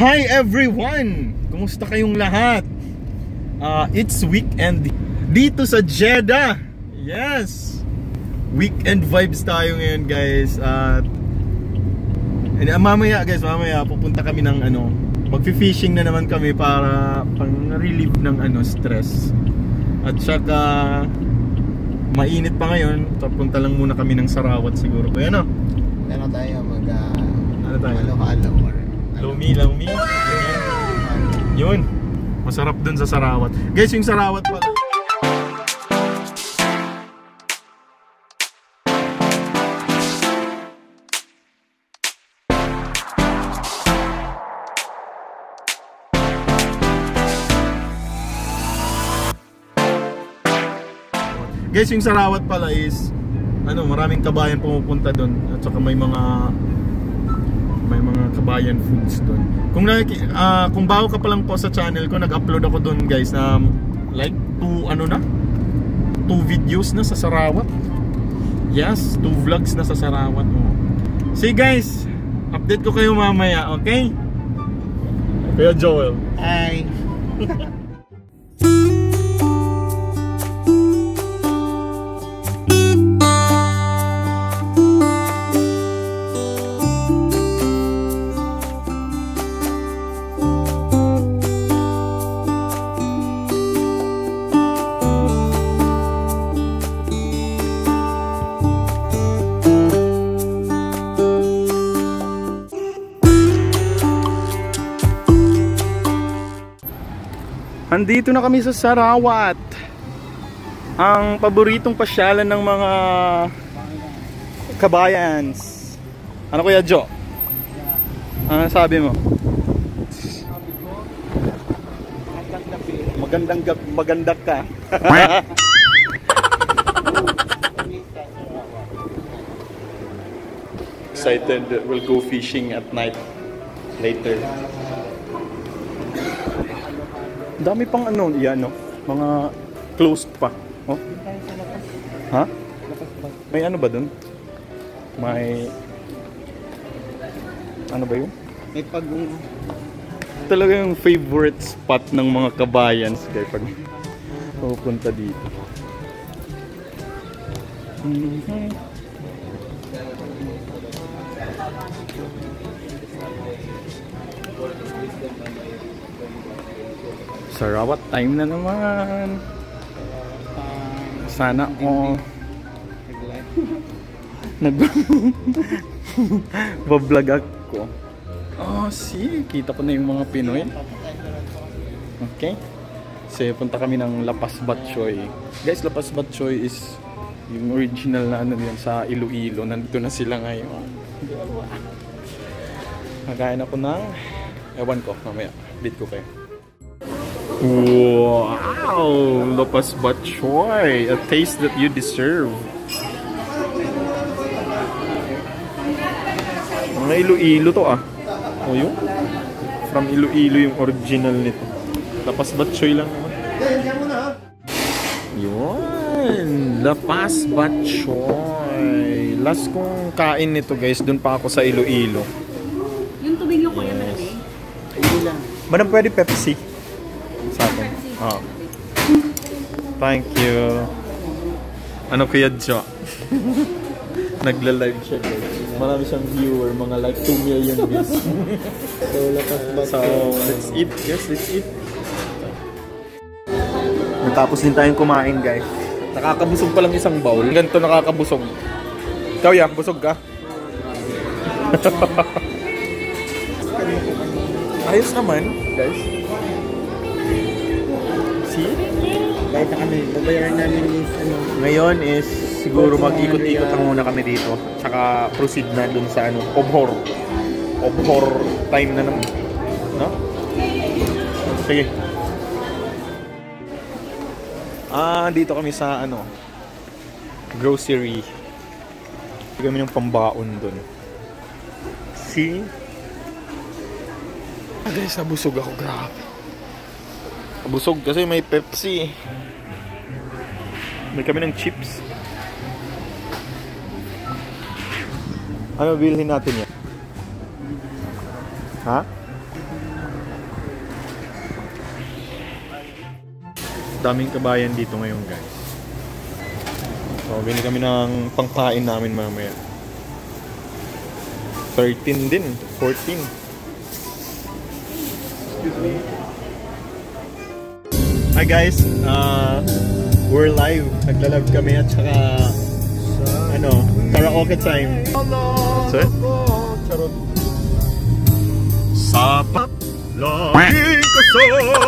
Hi everyone! Kumusta kayong lahat? It's weekend dito sa Jeddah. Yes! Weekend vibes tayo ngayon, guys. At mamaya pupunta kami ng magfi-fishing na naman kami para pang-relieve ng stress. At saka mainit pa ngayon, papunta lang muna kami ng Sarawat siguro. Kaya tayo halo-halo or lumi. Yun. Masarap dun sa Sarawat. Guys, yung Sarawat pala. Guys, yung Sarawat pala is maraming kabayan pumupunta doon at saka may mga kabayan foods doon. Kung bago ka pa lang po sa channel ko, nag-upload ako doon, guys, na like 2 videos na sa Sarawat. Yes, 2 vlogs na sa Sarawat. See guys, update ko kayo mamaya, okay? Kuya Joel. Hi. Andito na kami sa Sarawat. Ang paboritong pasyalan ng mga kabayans. Ano Kuya Jo? Ano sabi mo? Maganda ka. Excited that we'll go fishing at night later. Dami pang mga closed pa. Oh. Ha? May ba dun? May ba yun? May pagong. Talaga yung favorite spot ng mga kabayans guys pag pupunta dito. Sarawat time na naman. Sana nag-vlog ako. See, kita ko na yung mga Pinoy. Okay. So punta kami ng Lapas Batchoy. Guys, Lapas Batchoy is yung original na yan sa Iloilo. Nandito na sila ngayon. Nakain ako ng ewan ko, mamaya bit ko kayo. Wow! Lapas Batchoy! A taste that you deserve. Mga Iloilo to O yun? From Iloilo yung original nito. Lapas Batchoy lang naman. Yun! Lapas Batchoy! Last kong kain nito guys, dun pa ako sa Iloilo. Yung tubig yung kuya malaki? Ayun lang. Madam, pwede Pepsi? Sa akin. Thank you. Ano Kuya Jo? Nagla-live siya guys. Marami siyang viewer, mga like 2 million views. So let's eat. Yes, let's eat. Natapos din tayong kumain guys. Nakakabusog pa lang isang bowl. Ganito nakakabusog. Ikaw ya, busog ka? Ayos naman guys. See? Kahit na kami, babayaran namin is Ngayon is siguro mag-ikot-ikot lang muna kami dito. Tsaka proceed na dun sa Obhor time na naman. No? Sige. Dito kami sa grocery. Dito kami ng pambaon dun. See? Guys, nabusog ako, grabe. Nabusog kasi may Pepsi. May kami ng chips. Ano bilhin natin yan? Ha? daming kabayan dito ngayon guys. So bili kami ng pangkain namin mamaya. 13 din, 14. Excuse me. Hi guys, we're live. Nagla-live kami at saka karaoke time. So, charot. Sapat laging kasama ka.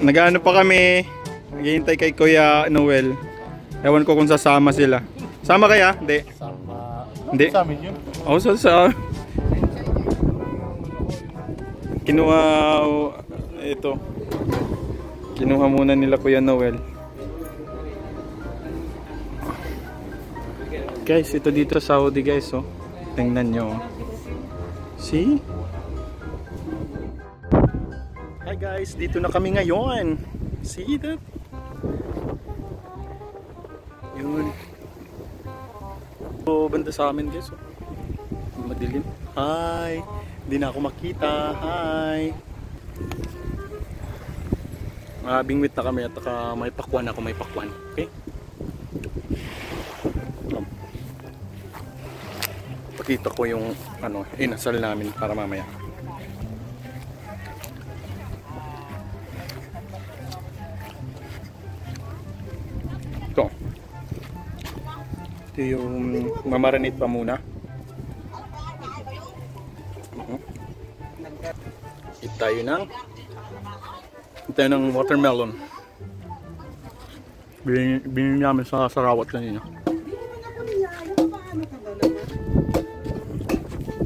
Nag-ano pa kami, naghihintay kay Kuya Noel. Ewan ko kung sasama sila. Sama kaya? Hindi. Hindi. Sa amin yun. Oo, sa kinuha ito. Kinuha muna nila Kuya Noel. Guys, ito dito sa Saudi guys, oh. Tingnan nyo. See? Hi guys, dito na kami ngayon. See that? Yun. So, banda sa amin guys, oh. Madilim. Hi. Hindi na ako makita. Hi. Bingwit na kami at may pakwan ako, may pakwan. Okay? Pakita ko yung inasal namin para mamaya. Ito. Ito yung mamarinate pa muna. Ito ng watermelon. Binili namin sa Sarawat kanina.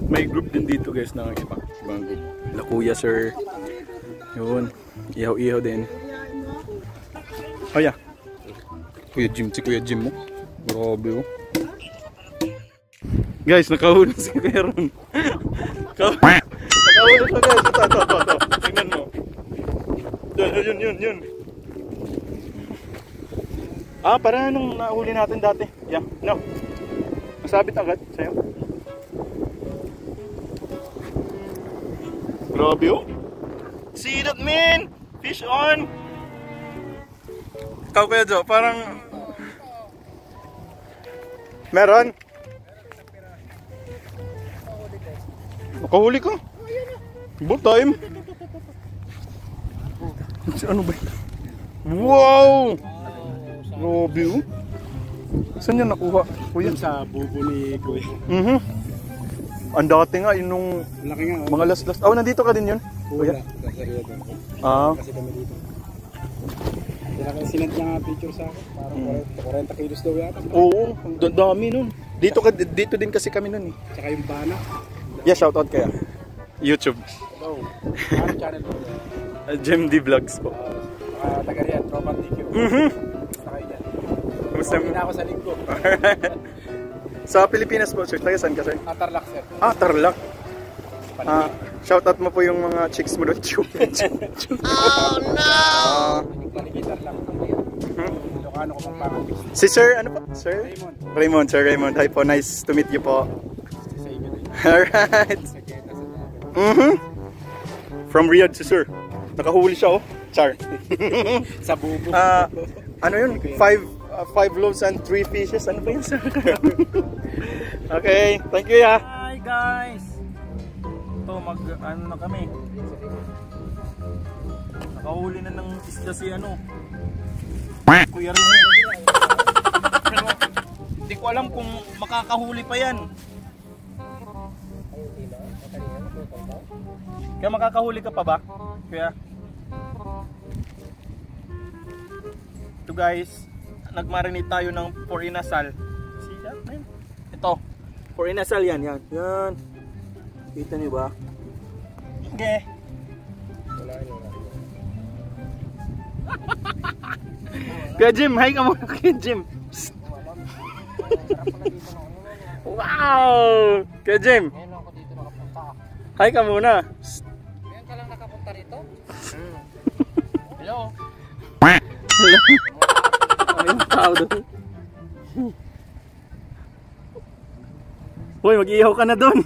May group din dito guys na ibang group. La Kuya Sir. Yun. Ihaw-ihaw din. Oh yeah. Kuya Jim, si Kuya Jim mo. Grabe oh. Guys, nakahulog si Kuya Ron. Nakahulog siya guys. Ito. Tingnan mo. Yun. Para nung nahuli natin dati. Yeah, no. Masabit agad sa'yo. Grabe oh. See that man? Fish on. Ikaw Kuya Jo, parang meron? Makahuli ka? About time. Ano ba? Wow! Grabe oh. Saan yan nakuha? Kuya? Sa bubo ni Kuya. Ang dati nga, yun nung mga last. Nandito ka din yun? Kuya? Kasi kami dito. Sinad niya nga picture sa akin. Parang 40 kilos daw yata. Oo, dami nun. Dito din kasi kami nun eh. Tsaka yung bana. Yeah, shoutout kaya. YouTube. Hello. Ano channel mo? Jim D Vlogs po. Taga riyan, Tropa TQ. Kamusta mo? Ako sa linggo. Sa Pilipinas po, sir. Taga saan ka, sir? Tarlac, sir. Tarlac. Shoutout mo po yung mga chicks mo doon. Oh no! Malikitar lang. Ilocano ko pang pangalit. Si Sir, ano po? Sir? Raymond. Sir Raymond. Hi po, nice to meet you po. Sa inyo din. Alright. From Riyadh si Sir. Nakahuli siya oh. Char. Sa bubo. Ano yun? 5 loaves and 3 fishes. Ano ba yun, sir? Okay, thank you ya. Hi guys. Ito ano na kami. Nakahuli na ng isda si Kuya Rene. Pero hindi ko alam kung makakahuli pa yan. Kaya makakahuli ka pa ba? Kuya? Ito guys, nagmarinate tayo ng for inasal. See that man? Ito, for inasal yan. Kita niyo ba? Okay. Kuya Jim, hi ka muna Kuya Jim. Wow! Kuya Jim, hi ka muna. Ngayon ka lang nakapunta rito? Hello? Hello? Ayun tao doon. Uy, mag-iihaw ka na doon.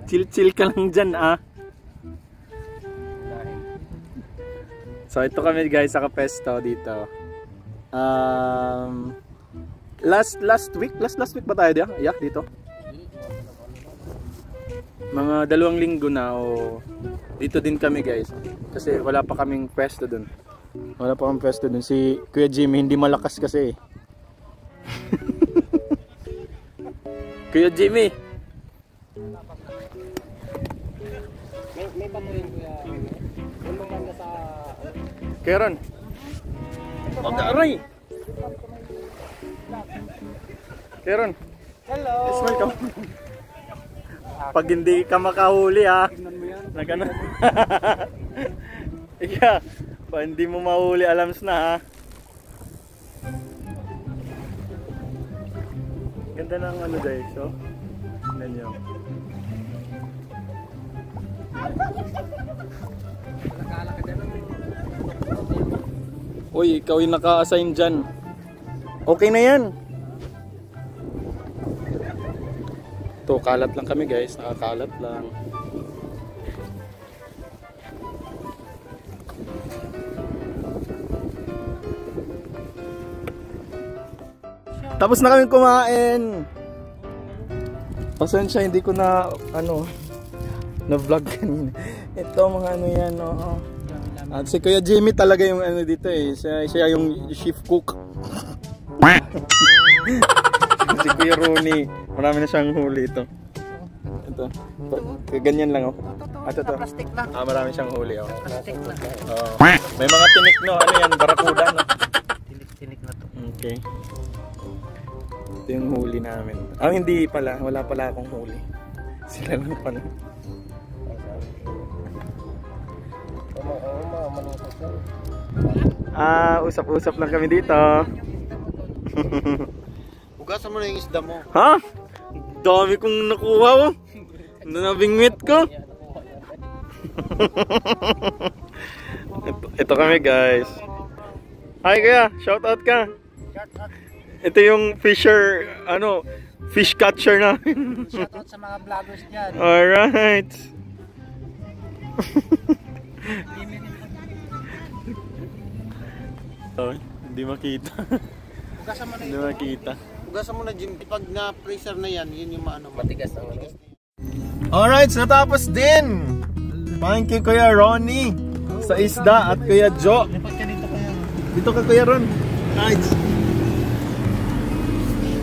Chill ka lang dyan So ito kami guys sa kapesto dito. Last week ba tayo dito? Yeah, dito. Mga 2 linggo na o dito din kami guys. Kasi wala pa kaming pwesto dun. Wala pa kaming pwesto dun. Si Kuya Jimmy hindi malakas kasi. Kuya Jimmy. May patuloy kuya. Yung maganda sa... Keron. Aray. Keron. Hello! Smile ka. Pag hindi ka makahuli ha. Nagano. Yeah. Pag hindi mo mahuli alams na ha. Ganda ng ano guys, so. Tingnan nyo. Uy, ikaw yung naka-assign dyan. Okay na yan. Ito, kalat lang kami guys. Nakakalat lang. Tapos na kami kumain. Pasensya, hindi ko na na vlog kanina. Ito mga ano yan, oh. At si Kuya Jimmy talaga yung ano dito eh. Siya yung chief cook. Si Kuya Ronnie, marami na siyang huli ito. Ito. Ganyan lang oh. At ito. Plastic lang. Marami siyang huli oh. Plastic lang. May mga tinik no, ano yan, barakuda no. Tinik na to. Okay. Ito yung huli namin. Hindi pala, wala pala akong huli. Sila lang pala. Usap-usap lang kami dito. Hugasan mo na yung isda mo. Ha? Dami kong nakuha oh. Nabingwit ko. ito kami guys. Hi kuya, shout out ka. Ito yung fisher, fish catcher namin. Shout out sa mga vloggers dyan. Alright. Oh, hindi makita. Hugasan mo na Hindi makita. Hugasan mo na, Jim. Pag na-freezer na yan, yun yung matigas na. Alright, natapos din. Thank you Kuya Ronnie sa isda at Kuya Jo. Dito ka Kuya Ron. Right.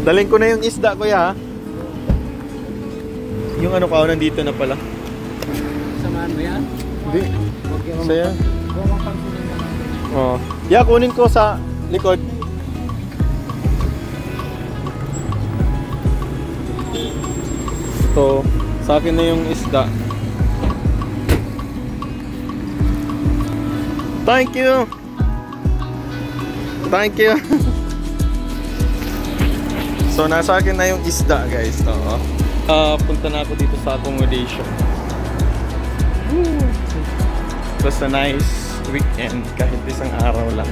Daling ko na yung isda Kuya ha. Yung ka nandito na pala. Samahan mo yan? Hindi. Saya. Oh. Yeah, kunin ko sa likod. Ito, sa akin na yung isda. Thank you. Thank you. So nasa akin na yung isda guys. Punta na ako dito sa accommodation. Basta nice weekend kahit isang araw lang.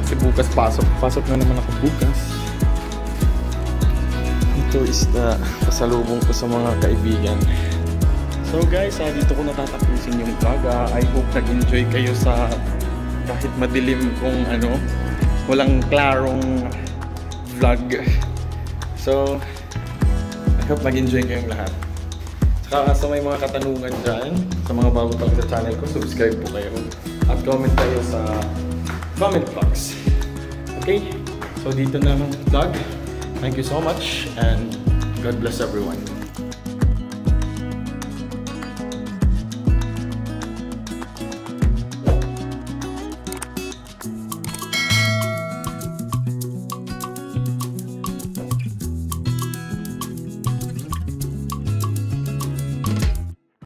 Kasi bukas pasok na naman ako bukas. Ito is the pasalubong ko sa mga kaibigan. So guys, dito ko natatapusin yung vlog. I hope nag-enjoy kayo sa kahit madilim kung walang klarong vlog. So I hope nag-enjoy kayong lahat. Saka sa may mga katanungan dyan, sa mga bago pa sa channel ko, subscribe po kayo. At comment kayo sa comment box. Okay? So dito na ang vlog. Thank you so much and God bless everyone.